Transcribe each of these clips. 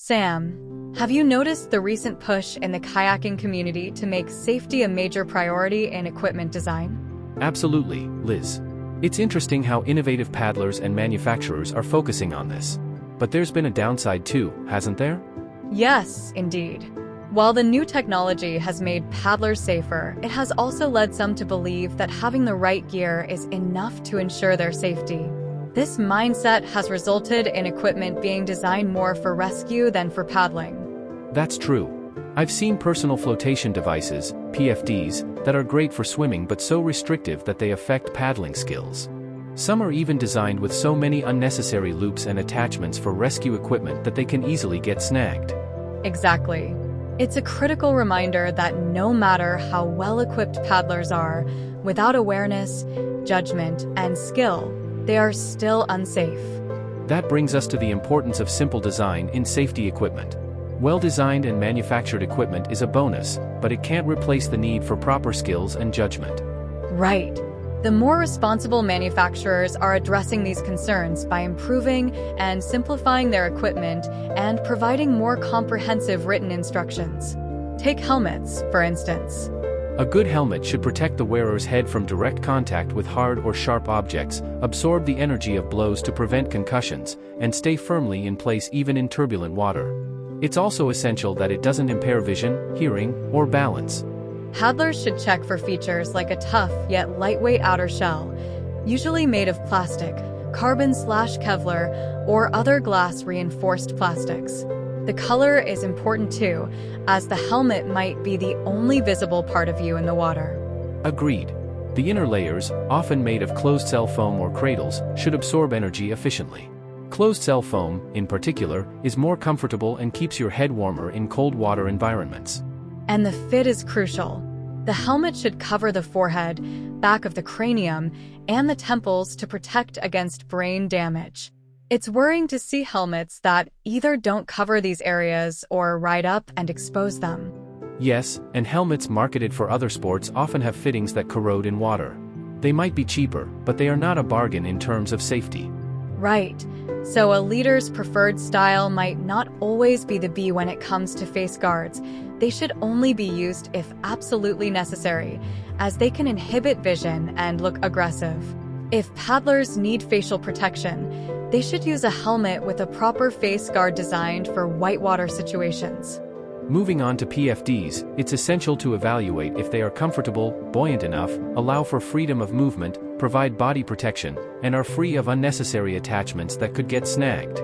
Sam, have you noticed the recent push in the kayaking community to make safety a major priority in equipment design? Absolutely, Liz. It's interesting how innovative paddlers and manufacturers are focusing on this. But there's been a downside too, hasn't there? Yes, indeed. While the new technology has made paddlers safer, it has also led some to believe that having the right gear is enough to ensure their safety. This mindset has resulted in equipment being designed more for rescue than for paddling. That's true. I've seen personal flotation devices, PFDs, that are great for swimming but so restrictive that they affect paddling skills. Some are even designed with so many unnecessary loops and attachments for rescue equipment that they can easily get snagged. Exactly. It's a critical reminder that no matter how well-equipped paddlers are, without awareness, judgment, and skill, they are still unsafe. That brings us to the importance of simple design in safety equipment. Well-designed and manufactured equipment is a bonus, but it can't replace the need for proper skills and judgment. Right. The more responsible manufacturers are addressing these concerns by improving and simplifying their equipment and providing more comprehensive written instructions. Take helmets, for instance. A good helmet should protect the wearer's head from direct contact with hard or sharp objects, absorb the energy of blows to prevent concussions, and stay firmly in place even in turbulent water. It's also essential that it doesn't impair vision, hearing, or balance. Paddlers should check for features like a tough yet lightweight outer shell, usually made of plastic, carbon/Kevlar, or other glass-reinforced plastics. The color is important too, as the helmet might be the only visible part of you in the water. Agreed. The inner layers, often made of closed-cell foam or cradles, should absorb energy efficiently. Closed-cell foam, in particular, is more comfortable and keeps your head warmer in cold water environments. And the fit is crucial. The helmet should cover the forehead, back of the cranium, and the temples to protect against brain damage. It's worrying to see helmets that either don't cover these areas or ride up and expose them. Yes, and helmets marketed for other sports often have fittings that corrode in water. They might be cheaper, but they are not a bargain in terms of safety. Right. So a leader's preferred style might not always be the B when it comes to face guards. They should only be used if absolutely necessary, as they can inhibit vision and look aggressive. If paddlers need facial protection, they should use a helmet with a proper face guard designed for whitewater situations. Moving on to PFDs, it's essential to evaluate if they are comfortable, buoyant enough, allow for freedom of movement, provide body protection, and are free of unnecessary attachments that could get snagged.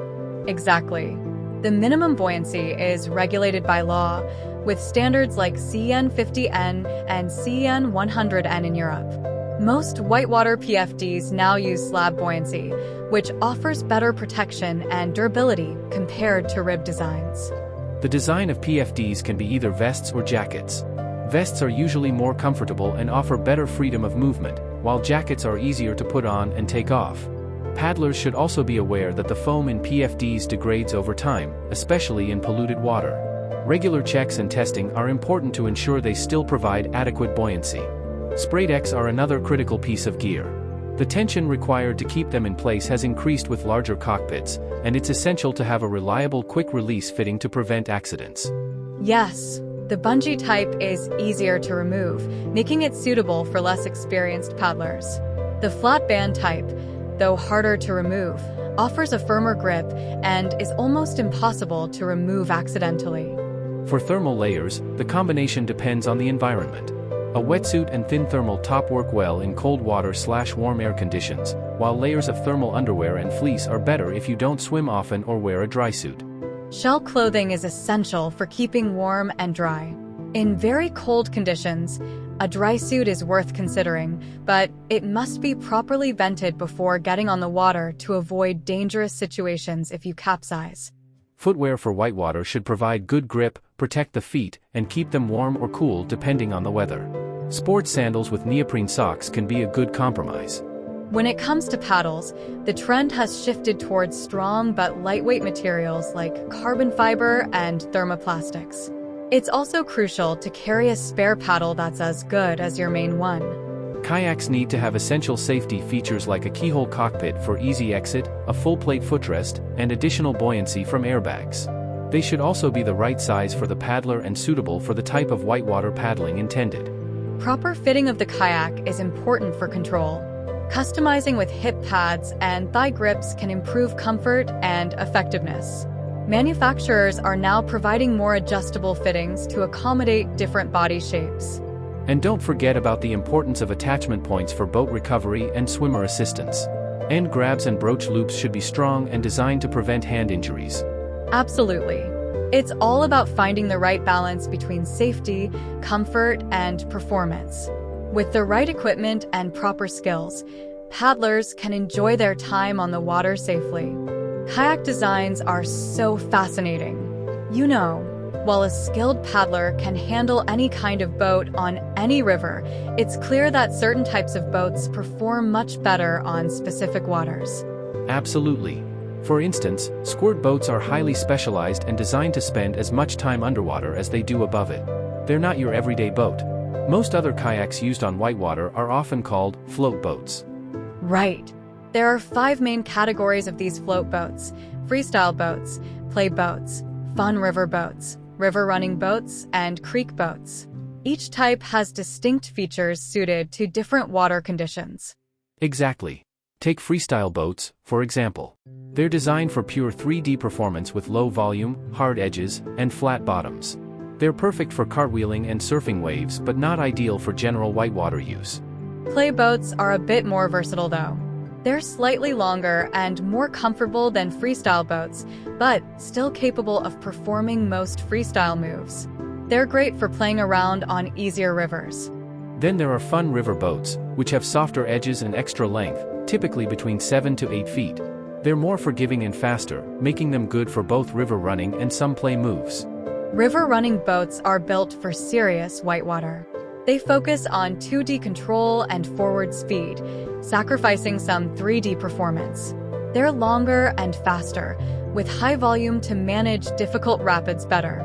Exactly. The minimum buoyancy is regulated by law, with standards like CN 50N and CN 100N in Europe. Most whitewater PFDs now use slab buoyancy, which offers better protection and durability compared to rib designs. The design of PFDs can be either vests or jackets. Vests are usually more comfortable and offer better freedom of movement, while jackets are easier to put on and take off. Paddlers should also be aware that the foam in PFDs degrades over time, especially in polluted water. Regular checks and testing are important to ensure they still provide adequate buoyancy. Spray decks are another critical piece of gear. The tension required to keep them in place has increased with larger cockpits, and it's essential to have a reliable quick-release fitting to prevent accidents. Yes, the bungee type is easier to remove, making it suitable for less experienced paddlers. The flat band type, though harder to remove, offers a firmer grip and is almost impossible to remove accidentally. For thermal layers, the combination depends on the environment. A wetsuit and thin thermal top work well in cold water/warm air conditions, while layers of thermal underwear and fleece are better if you don't swim often or wear a dry suit. Shell clothing is essential for keeping warm and dry. In very cold conditions, a dry suit is worth considering, but it must be properly vented before getting on the water to avoid dangerous situations if you capsize. Footwear for whitewater should provide good grip, protect the feet, and keep them warm or cool depending on the weather. Sports sandals with neoprene socks can be a good compromise. When it comes to paddles, the trend has shifted towards strong but lightweight materials like carbon fiber and thermoplastics. It's also crucial to carry a spare paddle that's as good as your main one. Kayaks need to have essential safety features like a keyhole cockpit for easy exit, a full-plate footrest, and additional buoyancy from airbags. They should also be the right size for the paddler and suitable for the type of whitewater paddling intended. Proper fitting of the kayak is important for control. Customizing with hip pads and thigh grips can improve comfort and effectiveness. Manufacturers are now providing more adjustable fittings to accommodate different body shapes. And don't forget about the importance of attachment points for boat recovery and swimmer assistance. End grabs and broach loops should be strong and designed to prevent hand injuries. Absolutely. It's all about finding the right balance between safety, comfort, and performance. With the right equipment and proper skills, paddlers can enjoy their time on the water safely. Kayak designs are so fascinating. You know, while a skilled paddler can handle any kind of boat on any river, it's clear that certain types of boats perform much better on specific waters. Absolutely. For instance, squirt boats are highly specialized and designed to spend as much time underwater as they do above it. They're not your everyday boat. Most other kayaks used on whitewater are often called float boats. Right. There are 5 main categories of these float boats: freestyle boats, play boats, fun river boats, river running boats, and creek boats. Each type has distinct features suited to different water conditions. Exactly. Take freestyle boats, for example. They're designed for pure 3D performance with low volume, hard edges, and flat bottoms. They're perfect for cartwheeling and surfing waves but not ideal for general whitewater use. Play boats are a bit more versatile though. They're slightly longer and more comfortable than freestyle boats, but still capable of performing most freestyle moves. They're great for playing around on easier rivers. Then there are fun river boats, which have softer edges and extra length, typically between 7 to 8 feet. They're more forgiving and faster, making them good for both river running and some play moves. River running boats are built for serious whitewater. They focus on 2D control and forward speed, sacrificing some 3D performance. They're longer and faster, with high volume to manage difficult rapids better.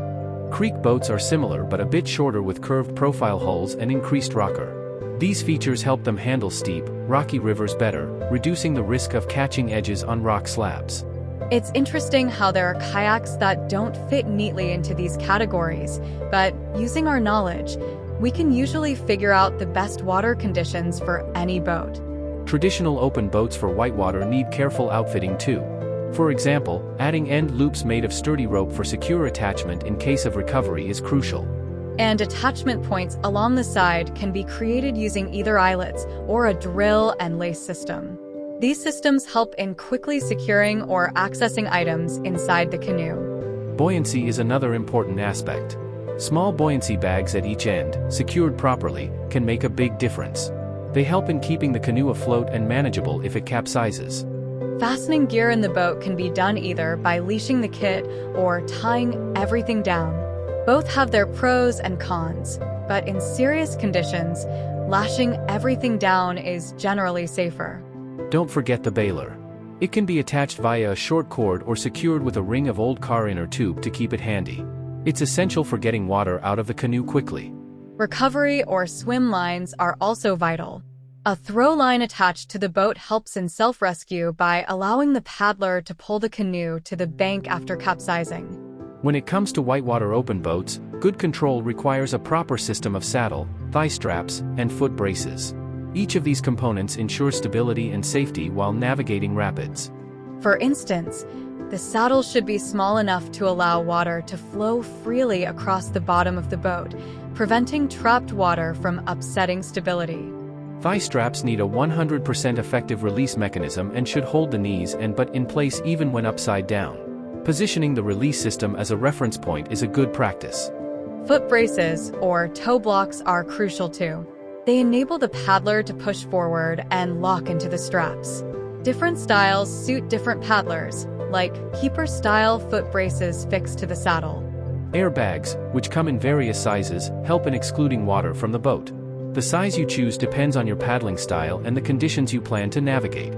Creek boats are similar but a bit shorter with curved profile hulls and increased rocker. These features help them handle steep, rocky rivers better, reducing the risk of catching edges on rock slabs. It's interesting how there are kayaks that don't fit neatly into these categories, but using our knowledge, we can usually figure out the best water conditions for any boat. Traditional open boats for whitewater need careful outfitting too. For example, adding end loops made of sturdy rope for secure attachment in case of recovery is crucial. And attachment points along the side can be created using either eyelets or a drill and lace system. These systems help in quickly securing or accessing items inside the canoe. Buoyancy is another important aspect. Small buoyancy bags at each end, secured properly, can make a big difference. They help in keeping the canoe afloat and manageable if it capsizes. Fastening gear in the boat can be done either by leashing the kit or tying everything down. Both have their pros and cons, but in serious conditions, lashing everything down is generally safer. Don't forget the bailer. It can be attached via a short cord or secured with a ring of old car inner tube to keep it handy. It's essential for getting water out of the canoe quickly. Recovery or swim lines are also vital. A throw line attached to the boat helps in self-rescue by allowing the paddler to pull the canoe to the bank after capsizing. When it comes to whitewater open boats, good control requires a proper system of saddle, thigh straps, and foot braces. Each of these components ensures stability and safety while navigating rapids. For instance, the saddle should be small enough to allow water to flow freely across the bottom of the boat, preventing trapped water from upsetting stability. Thigh straps need a 100% effective release mechanism and should hold the knees but in place even when upside down. Positioning the release system as a reference point is a good practice. Foot braces, or toe blocks, are crucial too. They enable the paddler to push forward and lock into the straps. Different styles suit different paddlers, like keeper-style foot braces fixed to the saddle. Airbags, which come in various sizes, help in excluding water from the boat. The size you choose depends on your paddling style and the conditions you plan to navigate.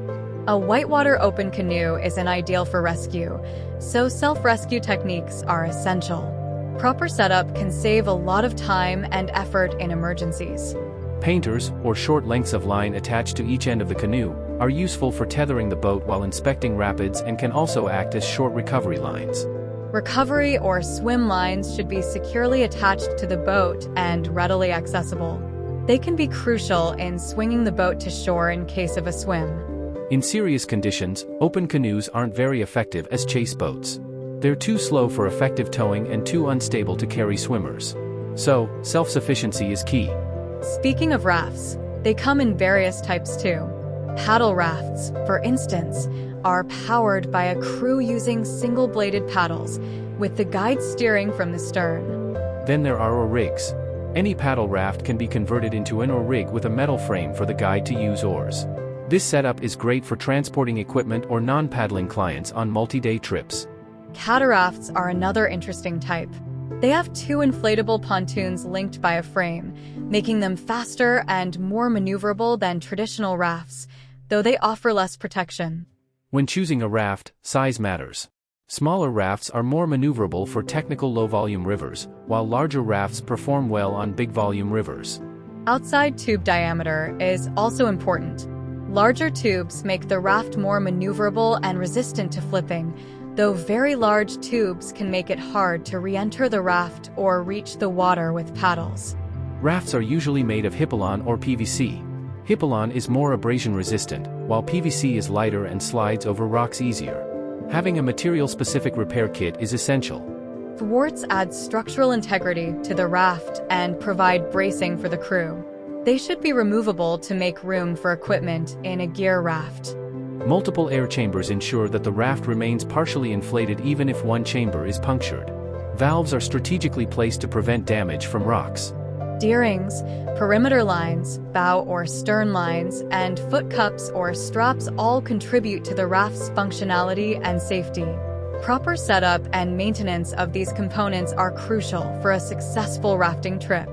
A whitewater open canoe isn't ideal for rescue, so self-rescue techniques are essential. Proper setup can save a lot of time and effort in emergencies. Painters, or short lengths of line attached to each end of the canoe, are useful for tethering the boat while inspecting rapids and can also act as short recovery lines. Recovery or swim lines should be securely attached to the boat and readily accessible. They can be crucial in swinging the boat to shore in case of a swim. In serious conditions, open canoes aren't very effective as chase boats. They're too slow for effective towing and too unstable to carry swimmers. So, self-sufficiency is key. Speaking of rafts, they come in various types too. Paddle rafts, for instance, are powered by a crew using single-bladed paddles, with the guide steering from the stern. Then there are oar rigs. Any paddle raft can be converted into an oar rig with a metal frame for the guide to use oars. This setup is great for transporting equipment or non-paddling clients on multi-day trips. Catarafts are another interesting type. They have two inflatable pontoons linked by a frame, making them faster and more maneuverable than traditional rafts, though they offer less protection. When choosing a raft, size matters. Smaller rafts are more maneuverable for technical low-volume rivers, while larger rafts perform well on big-volume rivers. Outside tube diameter is also important. Larger tubes make the raft more maneuverable and resistant to flipping, though very large tubes can make it hard to re-enter the raft or reach the water with paddles. Rafts are usually made of Hypalon or PVC. Hypalon is more abrasion-resistant, while PVC is lighter and slides over rocks easier. Having a material-specific repair kit is essential. Thwarts add structural integrity to the raft and provide bracing for the crew. They should be removable to make room for equipment in a gear raft. Multiple air chambers ensure that the raft remains partially inflated even if one chamber is punctured. Valves are strategically placed to prevent damage from rocks. Deerings, perimeter lines, bow or stern lines, and foot cups or straps all contribute to the raft's functionality and safety. Proper setup and maintenance of these components are crucial for a successful rafting trip.